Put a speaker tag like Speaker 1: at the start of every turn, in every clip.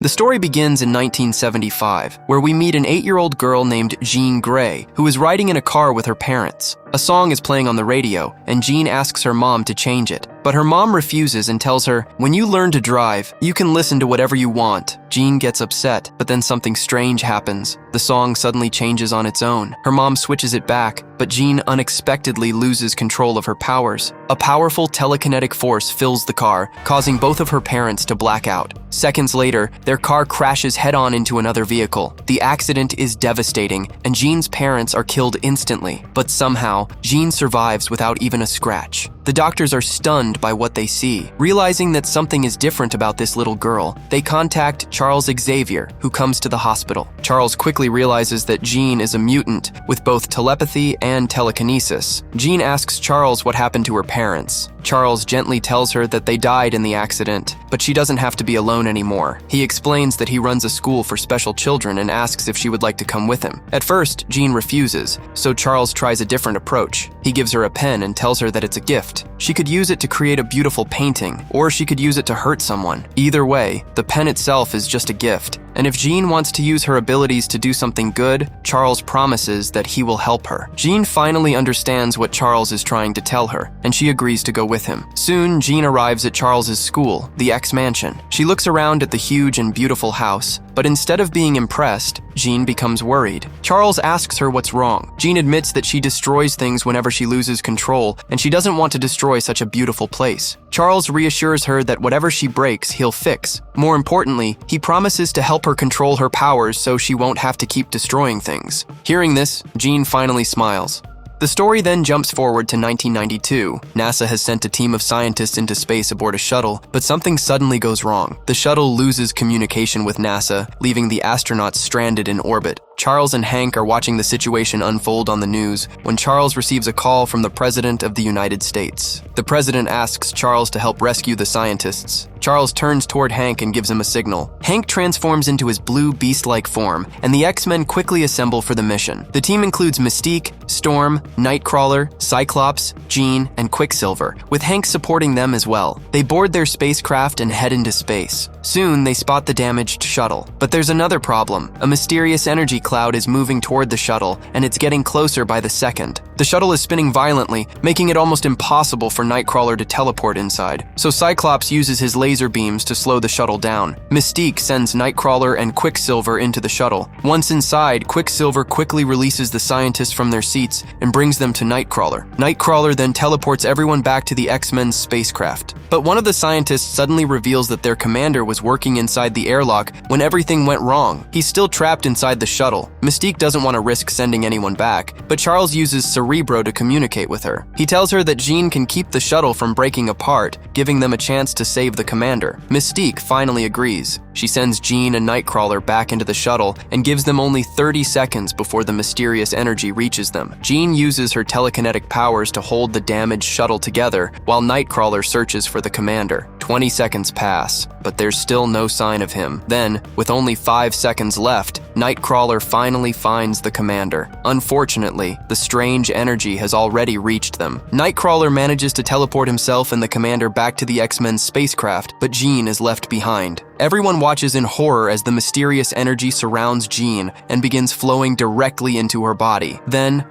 Speaker 1: The story begins in 1975, where we meet an 8-year-old girl named Jean Grey, who is riding in a car with her parents. A song is playing on the radio, and Jean asks her mom to change it. But her mom refuses and tells her, "When you learn to drive, you can listen to whatever you want." Jean gets upset, but then something strange happens. The song suddenly changes on its own. Her mom switches it back, but Jean unexpectedly loses control of her powers. A powerful telekinetic force fills the car, causing both of her parents to black out. Seconds later, their car crashes head-on into another vehicle. The accident is devastating, and Jean's parents are killed instantly. But somehow, Jean survives without even a scratch. The doctors are stunned by what they see. Realizing that something is different about this little girl, they contact Charles Xavier, who comes to the hospital. Charles quickly realizes that Jean is a mutant with both telepathy and telekinesis. Jean asks Charles what happened to her parents. Charles gently tells her that they died in the accident, but she doesn't have to be alone anymore. He explains that he runs a school for special children and asks if she would like to come with him. At first, Jean refuses, so Charles tries a different approach. He gives her a pen and tells her that it's a gift. She could use it to create a beautiful painting, or she could use it to hurt someone. Either way, the pen itself is just a gift. And if Jean wants to use her abilities to do something good, Charles promises that he will help her. Jean finally understands what Charles is trying to tell her, and she agrees to go with him. Soon, Jean arrives at Charles's school, the X-Mansion. She looks around at the huge and beautiful house, but instead of being impressed, Jean becomes worried. Charles asks her what's wrong. Jean admits that she destroys things whenever she loses control, and she doesn't want to destroy such a beautiful place. Charles reassures her that whatever she breaks, he'll fix. More importantly, he promises to help her control her powers so she won't have to keep destroying things. Hearing this, Jean finally smiles. The story then jumps forward to 1992. NASA has sent a team of scientists into space aboard a shuttle, but something suddenly goes wrong. The shuttle loses communication with NASA, leaving the astronauts stranded in orbit. Charles and Hank are watching the situation unfold on the news when Charles receives a call from the President of the United States. The President asks Charles to help rescue the scientists. Charles turns toward Hank and gives him a signal. Hank transforms into his blue beast-like form, and the X-Men quickly assemble for the mission. The team includes Mystique, Storm, Nightcrawler, Cyclops, Jean, and Quicksilver, with Hank supporting them as well. They board their spacecraft and head into space. Soon, they spot the damaged shuttle. But there's another problem. A mysterious energy cloud is moving toward the shuttle, and it's getting closer by the second. The shuttle is spinning violently, making it almost impossible for Nightcrawler to teleport inside. So Cyclops uses his laser beams to slow the shuttle down. Mystique sends Nightcrawler and Quicksilver into the shuttle. Once inside, Quicksilver quickly releases the scientists from their seats and brings them to Nightcrawler. Nightcrawler then teleports everyone back to the X-Men's spacecraft. But one of the scientists suddenly reveals that their commander was working inside the airlock when everything went wrong. He's still trapped inside the shuttle. Mystique doesn't want to risk sending anyone back, but Charles uses Cerebro to communicate with her. He tells her that Jean can keep the shuttle from breaking apart, giving them a chance to save the commander. Mystique finally agrees. She sends Jean and Nightcrawler back into the shuttle and gives them only 30 seconds before the mysterious energy reaches them. Jean uses her telekinetic powers to hold the damaged shuttle together while Nightcrawler searches for the commander. 20 seconds pass, but there's still no sign of him. Then, with only 5 seconds left, Nightcrawler finally finds the commander. Unfortunately, the strange energy has already reached them. Nightcrawler manages to teleport himself and the commander back to the X-Men's spacecraft, but Jean is left behind. Everyone watches in horror as the mysterious energy surrounds Jean and begins flowing directly into her body. Then,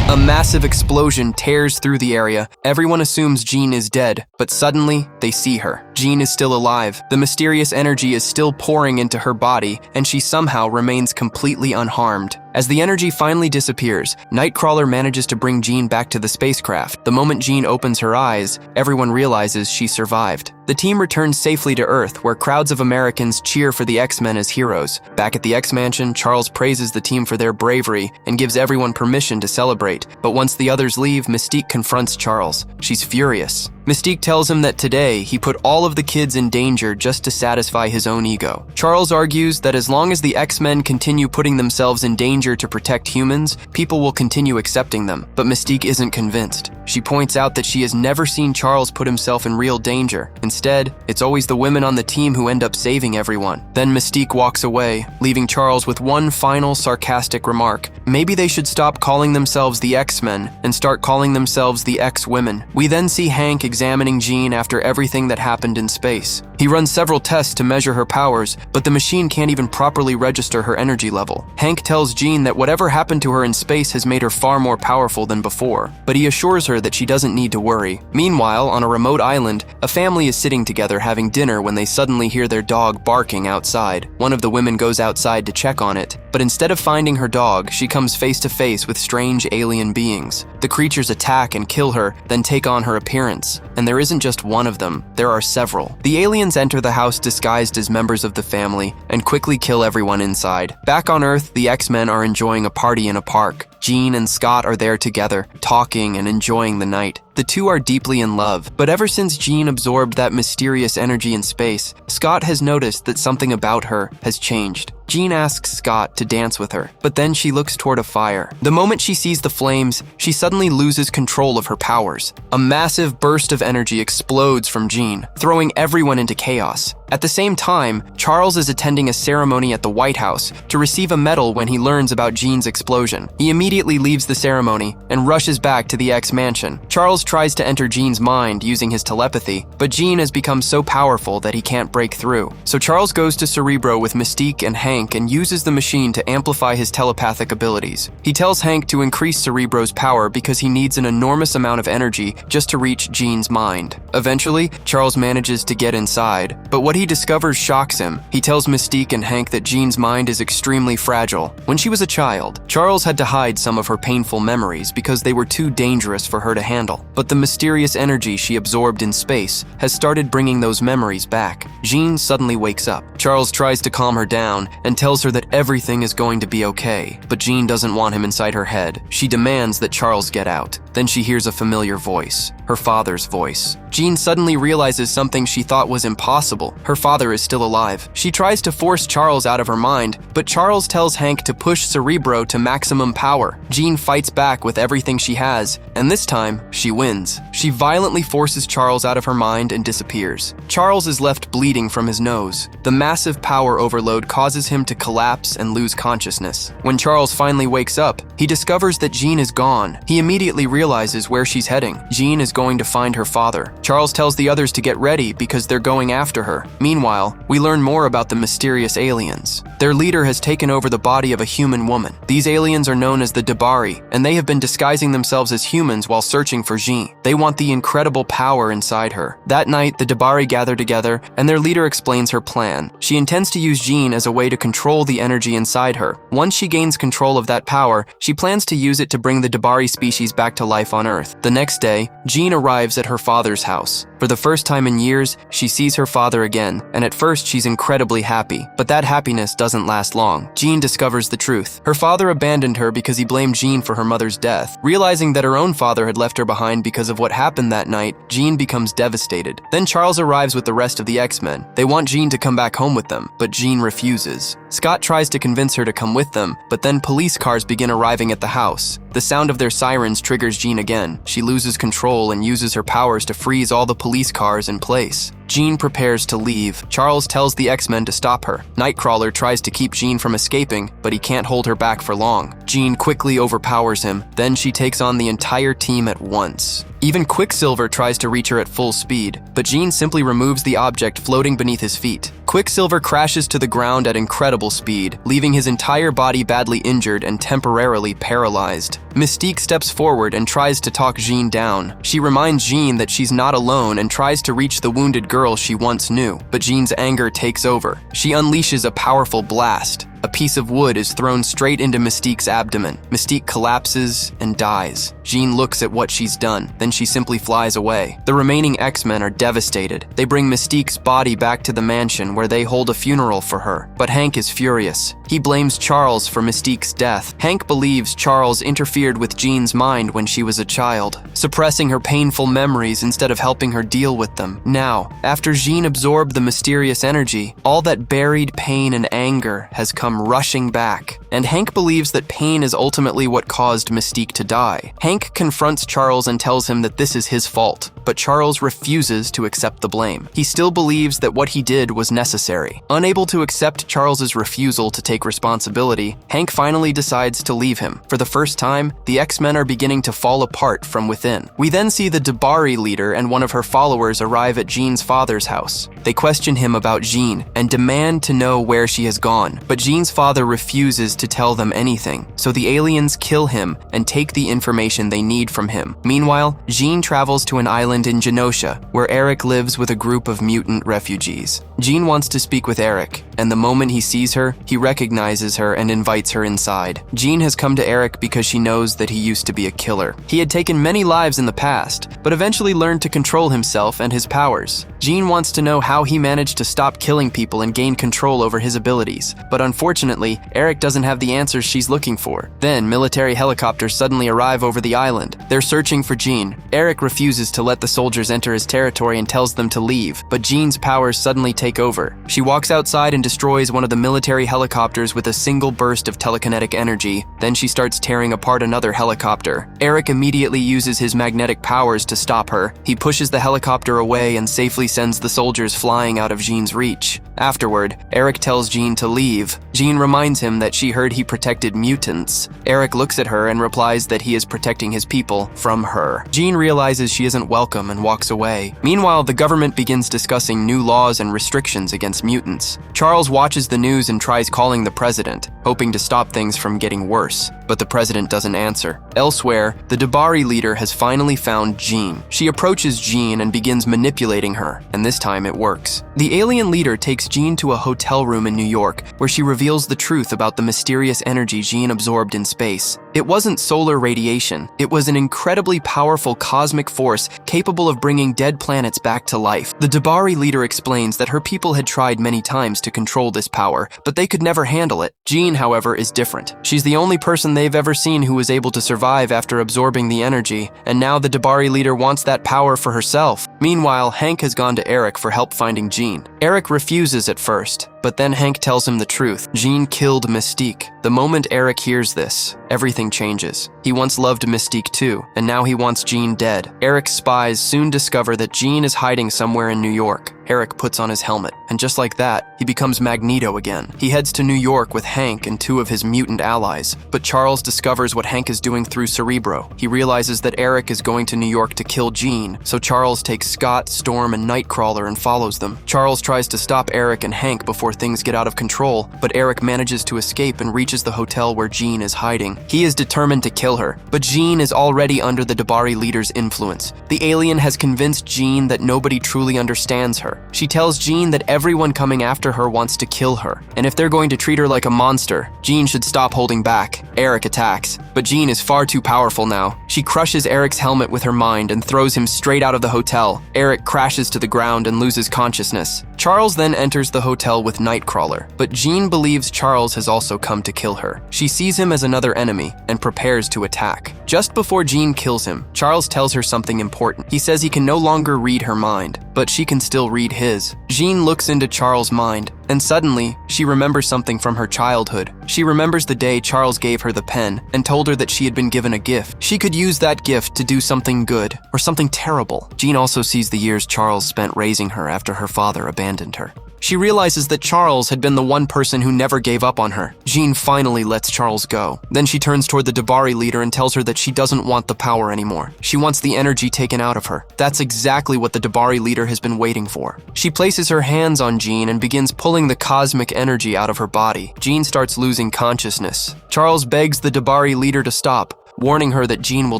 Speaker 1: a massive explosion tears through the area. Everyone assumes Jean is dead, but suddenly, they see her. Jean is still alive. The mysterious energy is still pouring into her body, and she somehow remains completely unharmed. As the energy finally disappears, Nightcrawler manages to bring Jean back to the spacecraft. The moment Jean opens her eyes, everyone realizes she survived. The team returns safely to Earth, where crowds of Americans cheer for the X-Men as heroes. Back at the X-Mansion, Charles praises the team for their bravery and gives everyone permission to celebrate. But once the others leave, Mystique confronts Charles. She's furious. Mystique tells him that today, he put all of the kids in danger just to satisfy his own ego. Charles argues that as long as the X-Men continue putting themselves in danger to protect humans, people will continue accepting them. But Mystique isn't convinced. She points out that she has never seen Charles put himself in real danger. Instead, it's always the women on the team who end up saving everyone. Then Mystique walks away, leaving Charles with one final sarcastic remark. maybe they should stop calling themselves the X-Men and start calling themselves the X-Women. We then see Hank examining Jean after everything that happened in space. He runs several tests to measure her powers, but the machine can't even properly register her energy level. Hank tells Jean that whatever happened to her in space has made her far more powerful than before, but he assures her that she doesn't need to worry. Meanwhile, on a remote island, a family is sitting together having dinner when they suddenly hear their dog barking outside. One of the women goes outside to check on it, but instead of finding her dog, she comes face to face with strange alien beings. The creatures attack and kill her, then take on her appearance. And there isn't just one of them, there are several. The aliens enter the house disguised as members of the family and quickly kill everyone inside. Back on Earth, the X-Men are enjoying a party in a park. Jean and Scott are there together, talking and enjoying the night. The two are deeply in love, but ever since Jean absorbed that mysterious energy in space, Scott has noticed that something about her has changed. Jean asks Scott to dance with her, but then she looks toward a fire. The moment she sees the flames, she suddenly loses control of her powers. A massive burst of energy explodes from Jean, throwing everyone into chaos. At the same time, Charles is attending a ceremony at the White House to receive a medal when he learns about Jean's explosion. He immediately leaves the ceremony and rushes back to the X-Mansion. Charles tries to enter Jean's mind using his telepathy, but Jean has become so powerful that he can't break through. So Charles goes to Cerebro with Mystique and Hank and uses the machine to amplify his telepathic abilities. He tells Hank to increase Cerebro's power because he needs an enormous amount of energy just to reach Jean's mind. Eventually, Charles manages to get inside, but what he discovers shocks him. He tells Mystique and Hank that Jean's mind is extremely fragile. When she was a child, Charles had to hide some of her painful memories because they were too dangerous for her to handle. But the mysterious energy she absorbed in space has started bringing those memories back. Jean suddenly wakes up. Charles tries to calm her down and tells her that everything is going to be okay, but Jean doesn't want him inside her head. She demands that Charles get out. Then she hears a familiar voice, her father's voice. Jean suddenly realizes something she thought was impossible. Her father is still alive. She tries to force Charles out of her mind, but Charles tells Hank to push Cerebro to maximum power. Jean fights back with everything she has, and this time, she wins. She violently forces Charles out of her mind and disappears. Charles is left bleeding from his nose. The massive power overload causes him to collapse and lose consciousness. When Charles finally wakes up, he discovers that Jean is gone. He immediately realizes where she's heading. Jean is going to find her father. Charles tells the others to get ready because they're going after her. Meanwhile, we learn more about the mysterious aliens. Their leader has taken over the body of a human woman. These aliens are known as the Dabari, and they have been disguising themselves as humans while searching for Jean. They want the incredible power inside her. That night, the Dabari gather together, and their leader explains her plan. She intends to use Jean as a way to control the energy inside her. Once she gains control of that power, she plans to use it to bring the Dabari species back to life on Earth. The next day, Jean arrives at her father's house. For the first time in years, she sees her father again, and at first she's incredibly happy. But that happiness doesn't last long. Jean discovers the truth. Her father abandoned her because he blamed Jean for her mother's death. Realizing that her own father had left her behind because of what happened that night, Jean becomes devastated. Then Charles arrives with the rest of the X-Men. They want Jean to come back home with them, but Jean refuses. Scott tries to convince her to come with them, but then police cars begin arriving at the house. The sound of their sirens triggers Jean again. She loses control and uses her powers to freeze all the police cars in place. Jean prepares to leave. Charles tells the X-Men to stop her. Nightcrawler tries to keep Jean from escaping, but he can't hold her back for long. Jean quickly overpowers him, then she takes on the entire team at once. Even Quicksilver tries to reach her at full speed, but Jean simply removes the object floating beneath his feet. Quicksilver crashes to the ground at incredible speed, leaving his entire body badly injured and temporarily paralyzed. Mystique steps forward and tries to talk Jean down. She reminds Jean that she's not alone and tries to reach the wounded girl she once knew, but Jean's anger takes over. She unleashes a powerful blast. A piece of wood is thrown straight into Mystique's abdomen. Mystique collapses and dies. Jean looks at what she's done, then she simply flies away. The remaining X-Men are devastated. They bring Mystique's body back to the mansion where they hold a funeral for her. But Hank is furious. He blames Charles for Mystique's death. Hank believes Charles interfered with Jean's mind when she was a child, suppressing her painful memories instead of helping her deal with them. Now, after Jean absorbed the mysterious energy, all that buried pain and anger has come rushing back. and Hank believes that pain is ultimately what caused Mystique to die. Hank confronts Charles and tells him that this is his fault, but Charles refuses to accept the blame. He still believes that what he did was necessary. Unable to accept Charles's refusal to take responsibility, Hank finally decides to leave him. For the first time, the X-Men are beginning to fall apart from within. We then see the Dabari leader and one of her followers arrive at Jean's father's house. They question him about Jean and demand to know where she has gone, but Jean's father refuses to tell them anything, so the aliens kill him and take the information they need from him. Meanwhile, Jean travels to an island in Genosha, where Eric lives with a group of mutant refugees. Jean wants to speak with Eric, and the moment he sees her, he recognizes her and invites her inside. Jean has come to Eric because she knows that he used to be a killer. He had taken many lives in the past, but eventually learned to control himself and his powers. Jean wants to know how he managed to stop killing people and gain control over his abilities, but unfortunately, Eric doesn't have the answers she's looking for. Then, military helicopters suddenly arrive over the island. They're searching for Jean. Eric refuses to let the soldiers enter his territory and tells them to leave, but Jean's powers suddenly take over. She walks outside and destroys one of the military helicopters with a single burst of telekinetic energy. Then she starts tearing apart another helicopter. Eric immediately uses his magnetic powers to stop her. He pushes the helicopter away and safely sends the soldiers flying out of Jean's reach. Afterward, Eric tells Jean to leave. Jean reminds him that she heard he protected mutants. Eric looks at her and replies that he is protecting his people from her. Jean realizes she isn't welcome and walks away. Meanwhile, the government begins discussing new laws and restrictions against mutants. Charles watches the news and tries calling the president, hoping to stop things from getting worse, but the president doesn't answer. Elsewhere, the Dabari leader has finally found Jean. She approaches Jean and begins manipulating her, and this time it works. The alien leader takes Jean to a hotel room in New York, where she reveals the truth about the mysterious energy Jean absorbed in space. It wasn't solar radiation. It was an incredibly powerful cosmic force capable of bringing dead planets back to life. The Dabari leader explains that her people had tried many times to control this power, but they could never handle it. Jean, however, is different. She's the only person they've ever seen who was able to survive after absorbing the energy, and now the Dabari leader wants that power for herself. Meanwhile, Hank has gone to Eric for help finding Jean. Eric refuses at first, but then Hank tells him the truth. Jean killed Mystique. The moment Eric hears this, everything changes. He once loved Mystique too, and now he wants Jean dead. Eric's spies soon discover that Jean is hiding somewhere in New York. Eric puts on his helmet, and just like that, he becomes Magneto again. He heads to New York with Hank and two of his mutant allies, but Charles discovers what Hank is doing through Cerebro. He realizes that Eric is going to New York to kill Jean, so Charles takes Scott, Storm, and Nightcrawler and follows them. Charles tries to stop Eric and Hank before things get out of control, but Eric manages to escape and reaches the hotel where Jean is hiding. He is determined to kill her, but Jean is already under the Dabari leader's influence. The alien has convinced Jean that nobody truly understands her. She tells Jean that everyone coming after her wants to kill her, and if they're going to treat her like a monster, Jean should stop holding back. Eric attacks, but Jean is far too powerful now. She crushes Eric's helmet with her mind and throws him straight out of the hotel. Eric crashes to the ground and loses consciousness. Charles then enters the hotel with Nightcrawler, but Jean believes Charles has also come to kill her. She sees him as another enemy and prepares to attack. Just before Jean kills him, Charles tells her something important. He says he can no longer read her mind, but she can still read his. Jean looks into Charles' mind, and suddenly, she remembers something from her childhood. She remembers the day Charles gave her the pen and told her that she had been given a gift. She could use that gift to do something good or something terrible. Jean also sees the years Charles spent raising her after her father abandoned her. She realizes that Charles had been the one person who never gave up on her. Jean finally lets Charles go. Then she turns toward the Dabari leader and tells her that she doesn't want the power anymore. She wants the energy taken out of her. That's exactly what the Dabari leader has been waiting for. She places her hands on Jean and begins pulling the cosmic energy out of her body. Jean starts losing consciousness. Charles begs the Dabari leader to stop, warning her that Jean will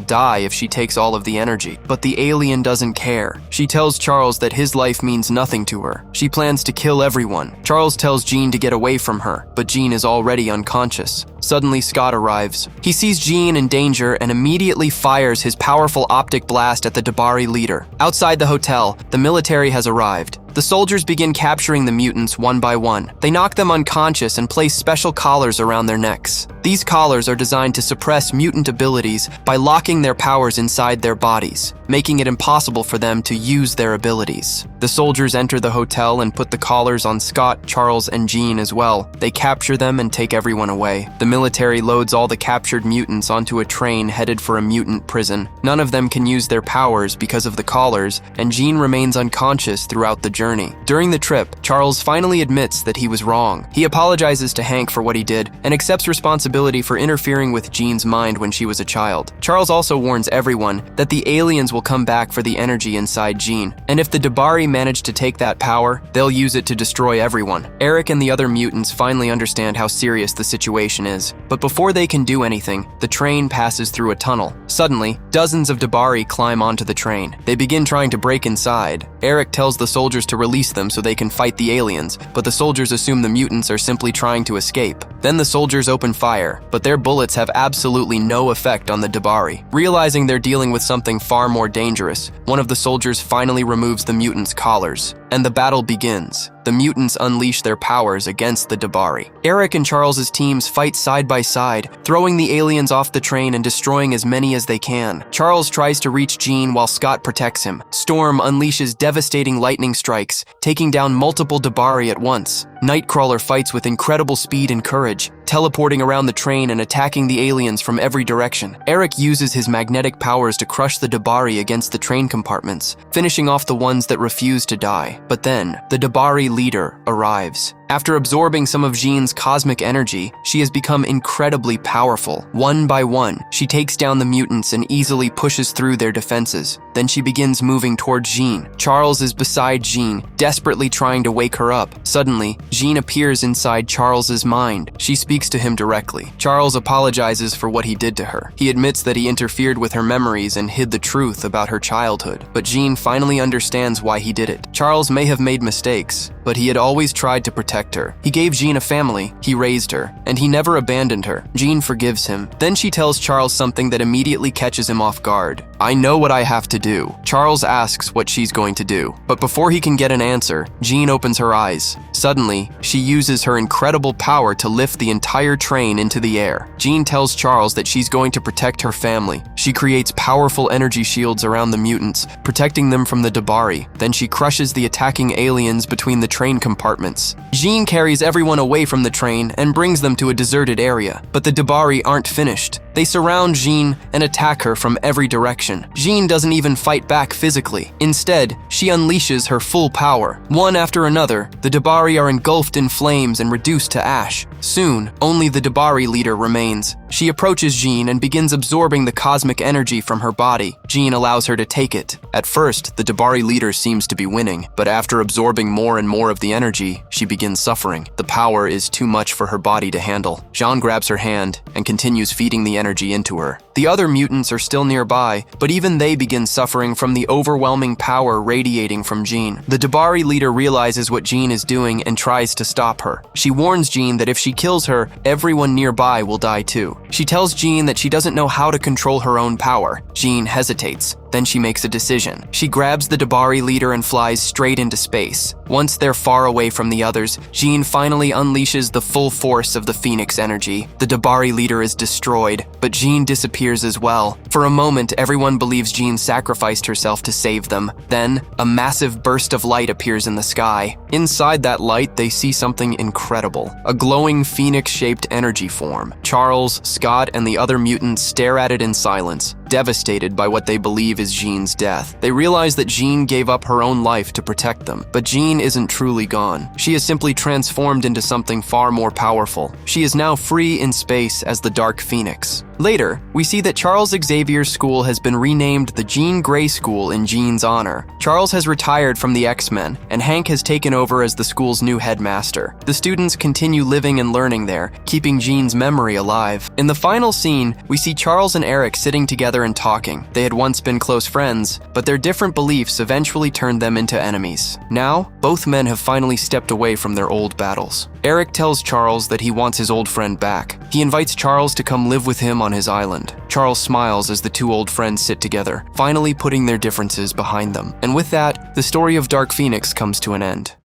Speaker 1: die if she takes all of the energy. But the alien doesn't care. She tells Charles that his life means nothing to her. She plans to kill everyone. Charles tells Jean to get away from her, but Jean is already unconscious. Suddenly, Scott arrives. He sees Jean in danger and immediately fires his powerful optic blast at the Dabari leader. Outside the hotel, the military has arrived. The soldiers begin capturing the mutants one by one. They knock them unconscious and place special collars around their necks. These collars are designed to suppress mutant abilities by locking their powers inside their bodies. making it impossible for them to use their abilities. The soldiers enter the hotel and put the collars on Scott, Charles, and Jean as well. They capture them and take everyone away. The military loads all the captured mutants onto a train headed for a mutant prison. None of them can use their powers because of the collars, and Jean remains unconscious throughout the journey. During the trip, Charles finally admits that he was wrong. He apologizes to Hank for what he did and accepts responsibility for interfering with Jean's mind when she was a child. Charles also warns everyone that the aliens will come back for the energy inside Jean, and if the Dabari manage to take that power, they'll use it to destroy everyone. Eric and the other mutants finally understand how serious the situation is, but before they can do anything, the train passes through a tunnel. Suddenly, dozens of Dabari climb onto the train. They begin trying to break inside. Eric tells the soldiers to release them so they can fight the aliens, but the soldiers assume the mutants are simply trying to escape. Then the soldiers open fire, but their bullets have absolutely no effect on the Dabari. Realizing they're dealing with something far more dangerous, one of the soldiers finally removes the mutants' collars, and the battle begins. The mutants unleash their powers against the Dabari. Eric and Charles's teams fight side by side, throwing the aliens off the train and destroying as many as they can. Charles tries to reach Jean while Scott protects him. Storm unleashes devastating lightning strikes, taking down multiple Dabari at once. Nightcrawler fights with incredible speed and courage, teleporting around the train and attacking the aliens from every direction. Eric uses his magnetic powers to crush the Dabari against the train compartments, finishing off the ones that refuse to die. But then, the Dabari leader arrives. After absorbing some of Jean's cosmic energy, she has become incredibly powerful. One by one, she takes down the mutants and easily pushes through their defenses. Then she begins moving toward Jean. Charles is beside Jean, desperately trying to wake her up. Suddenly, Jean appears inside Charles's mind. She speaks to him directly. Charles apologizes for what he did to her. He admits that he interfered with her memories and hid the truth about her childhood. But Jean finally understands why he did it. Charles may have made mistakes, but he had always tried to protect her. He gave Jean a family, he raised her, and he never abandoned her. Jean forgives him. Then she tells Charles something that immediately catches him off guard. "I know what I have to do." Charles asks what she's going to do, but before he can get an answer, Jean opens her eyes. Suddenly, she uses her incredible power to lift the entire train into the air. Jean tells Charles that she's going to protect her family. She creates powerful energy shields around the mutants, protecting them from the Dabari. Then she crushes the attacking aliens between the train compartments. Jean carries everyone away from the train and brings them to a deserted area, but the Dabari aren't finished. They surround Jean and attack her from every direction. Jean doesn't even fight back physically. Instead, she unleashes her full power. One after another, the Dabari are engulfed in flames and reduced to ash. Soon, only the Dabari leader remains. She approaches Jean and begins absorbing the cosmic energy from her body. Jean allows her to take it. At first, the Dabari leader seems to be winning, but after absorbing more and more of the energy, she begins suffering. The power is too much for her body to handle. Jean grabs her hand and continues feeding the energy into her. The other mutants are still nearby, but even they begin suffering from the overwhelming power radiating from Jean. The Dabari leader realizes what Jean is doing and tries to stop her. She warns Jean that if she kills her, everyone nearby will die too. She tells Jean that she doesn't know how to control her own power. Jean hesitates. Then she makes a decision. She grabs the Dabari leader and flies straight into space. Once they're far away from the others, Jean finally unleashes the full force of the Phoenix energy. The Dabari leader is destroyed, but Jean disappears as well. For a moment, everyone believes Jean sacrificed herself to save them. Then, a massive burst of light appears in the sky. Inside that light, they see something incredible. A glowing Phoenix-shaped energy form. Charles, Scott, and the other mutants stare at it in silence, devastated by what they believe is Jean's death. They realize that Jean gave up her own life to protect them, but Jean isn't truly gone. She is simply transformed into something far more powerful. She is now free in space as the Dark Phoenix. Later, we see that Charles Xavier's school has been renamed the Jean Grey School in Jean's honor. Charles has retired from the X-Men, and Hank has taken over as the school's new headmaster. The students continue living and learning there, keeping Jean's memory alive. In the final scene, we see Charles and Eric sitting together and talking. They had once been close friends, but their different beliefs eventually turned them into enemies. Now, both men have finally stepped away from their old battles. Eric tells Charles that he wants his old friend back. He invites Charles to come live with him on his island. Charles smiles as the two old friends sit together, finally putting their differences behind them. And with that, the story of Dark Phoenix comes to an end.